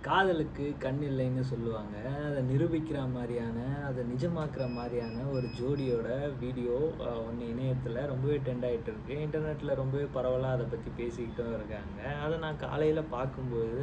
காதலுக்கு கண் இல்லைன்னு சொல்லுவாங்க. அதை நிரூபிக்கிற மாதிரியான, அதை நிஜமாக்குற மாதிரியான ஒரு ஜோடியோட வீடியோ ஒன்று இணையத்தில் ரொம்பவே ட்ரெண்ட் ஆகிட்டு இருக்கு. இன்டர்நெட்டில் ரொம்பவே பரவலாக அதை பற்றி பேசிக்கிட்டும் இருக்காங்க. அதை நான் காலையில் பார்க்கும்போது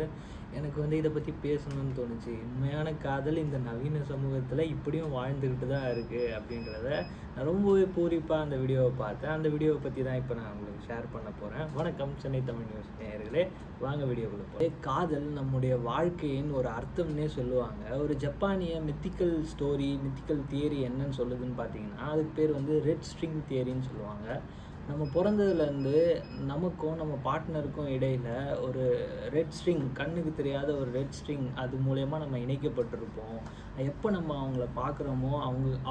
எனக்கு இதை பற்றி பேசணும்னு தோணுச்சு. உண்மையான காதல் இந்த நவீன சமூகத்தில் இப்படியும் வாழ்ந்துக்கிட்டு தான் இருக்குது அப்படின்றத நான் ரொம்பவே பூரிப்பாக அந்த வீடியோவை பார்த்தேன். அந்த வீடியோவை பற்றி தான் இப்போ நான் உங்களுக்கு ஷேர் பண்ண போகிறேன். வணக்கம் சென்னை தமிழ் நியூஸ் நேயர்களே, வாங்க வீடியோக்குள்ள போகிறேன். காதல் நம்முடைய வாழ்க்கையின் ஒரு அர்த்தம்னே சொல்லுவாங்க. ஒரு ஜப்பானிய மித்திக்கல் ஸ்டோரி, மித்திக்கல் தியரி என்னன்னு சொல்லுதுன்னு பார்த்தீங்கன்னா, அதுக்கு பேர் ரெட் ஸ்ட்ரிங் தியரின்னு சொல்லுவாங்க. நம்ம பிறந்ததுலேருந்து நமக்கும் நம்ம பார்ட்னருக்கும் இடையில் ஒரு ரெட் ஸ்ட்ரிங், கண்ணுக்கு தெரியாத ஒரு ரெட் ஸ்ட்ரிங், அது மூலயமா நம்ம இணைக்கப்பட்டிருப்போம். எப்போ நம்ம அவங்கள பார்க்குறோமோ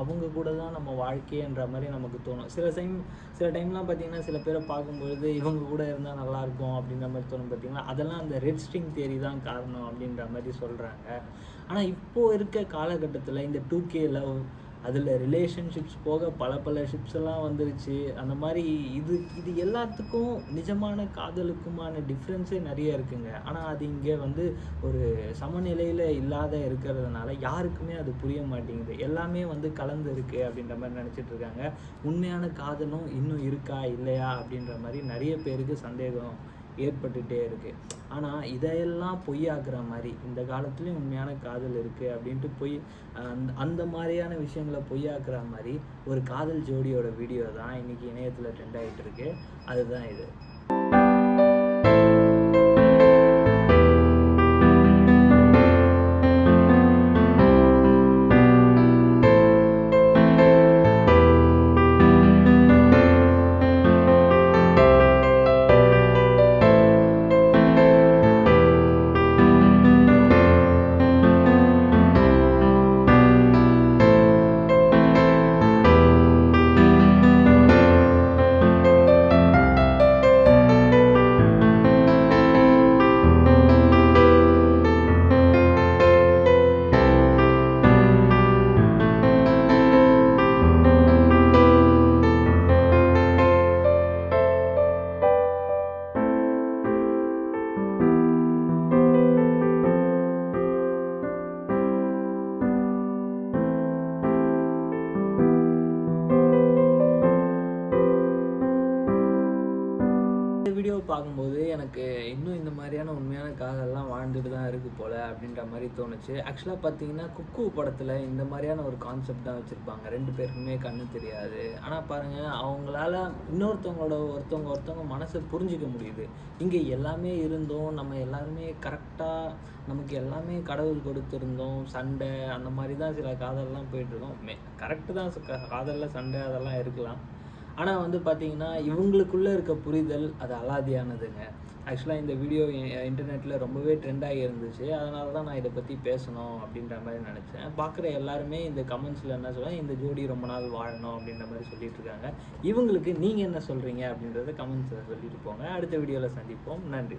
அவங்க கூட தான் நம்ம வாழ்க்கைன்ற மாதிரி நமக்கு தோணும். சில டைம்லாம் பார்த்திங்கன்னா, சில பேரை பார்க்கும்பொழுது இவங்க கூட இருந்தால் நல்லாயிருக்கும் அப்படின்ற மாதிரி தோணும். பார்த்திங்கன்னா, அதெல்லாம் அந்த ரெட் ஸ்ட்ரிங் தியரி தான் காரணம் அப்படின்ற மாதிரி சொல்கிறாங்க. ஆனால் இப்போது இருக்க காலகட்டத்தில் இந்த 2K லவ், அதில் ரிலேஷன்ஷிப்ஸ் போக பல ஷிப்ஸ் எல்லாம் வந்துருச்சு. அந்த மாதிரி இது எல்லாத்துக்கும் நிஜமான காதலுக்குமான டிஃப்ரென்ஸே நிறைய இருக்குங்க. ஆனால் அது இங்கே ஒரு சமநிலையில் இல்லாத இருக்கிறதுனால யாருக்குமே அது புரிய மாட்டேங்குது. எல்லாமே கலந்து இருக்குது அப்படின்ற மாதிரி நினச்சிட்டு இருக்காங்க. உண்மையான காதலும் இன்னும் இருக்கா இல்லையா அப்படின்ற மாதிரி நிறைய பேருக்கு சந்தேகம் ஏற்பட்டுகிட்டே இருக்குது. ஆனால் இதையெல்லாம் பொய்யாக்குற மாதிரி இந்த காலத்துலேயும் உண்மையான காதல் இருக்குது அப்படின்ட்டு அந்த மாதிரியான விஷயங்களை பொய்யாக்குற மாதிரி ஒரு காதல் ஜோடியோட வீடியோ தான் இன்றைக்கி இணையத்தில் ட்ரெண்ட் ஆகிட்டு இருக்கு. அதுதான் இது. வீடியோ பார்க்கும்போது எனக்கு இன்னும் இந்த மாதிரியான உண்மையான காதல்லாம் வாழ்ந்துட்டு தான் இருக்குது போல் அப்படின்ற மாதிரி தோணுச்சு. ஆக்சுவலாக பார்த்தீங்கன்னா, குக்கு படத்தில் இந்த மாதிரியான ஒரு கான்செப்ட் தான் வச்சுருப்பாங்க. 2 பேருக்குமே கண்ணு தெரியாது. ஆனால் பாருங்கள், அவங்களால ஒருத்தவங்க மனசை புரிஞ்சிக்க முடியுது. இங்கே எல்லாமே இருந்தோம், நம்ம எல்லாருமே கரெக்டாக, நமக்கு எல்லாமே கடவுள் கொடுத்துருந்தோம். சண்டை அந்த மாதிரி தான் சில காதல்லாம் போயிட்டுருக்கோம். கரெக்டு தான், காதலில் சண்டை அதெல்லாம் இருக்கலாம். ஆனால் பார்த்தீங்கன்னா, இவங்களுக்குள்ளே இருக்க புரிதல் அது அலாதியானதுங்க. ஆக்சுவலாக இந்த வீடியோ இன்டர்நெட்டில் ரொம்பவே ட்ரெண்டாகி இருந்துச்சு. அதனால தான் நான் இதை பற்றி பேசணும் அப்படின்ற மாதிரி நினச்சேன். பார்க்குற எல்லாருமே இந்த கமெண்ட்ஸில் என்ன சொல்லுவாங்க, இந்த ஜோடி ரொம்ப நாள் வாழணும் அப்படின்ற மாதிரி சொல்லிட்டு இருக்காங்க. இவங்களுக்கு நீங்கள் என்ன சொல்கிறீங்க அப்படின்றத கமெண்ட்ஸில் சொல்லிட்டு போங்க. அடுத்த வீடியோவில் சந்திப்போம். நன்றி.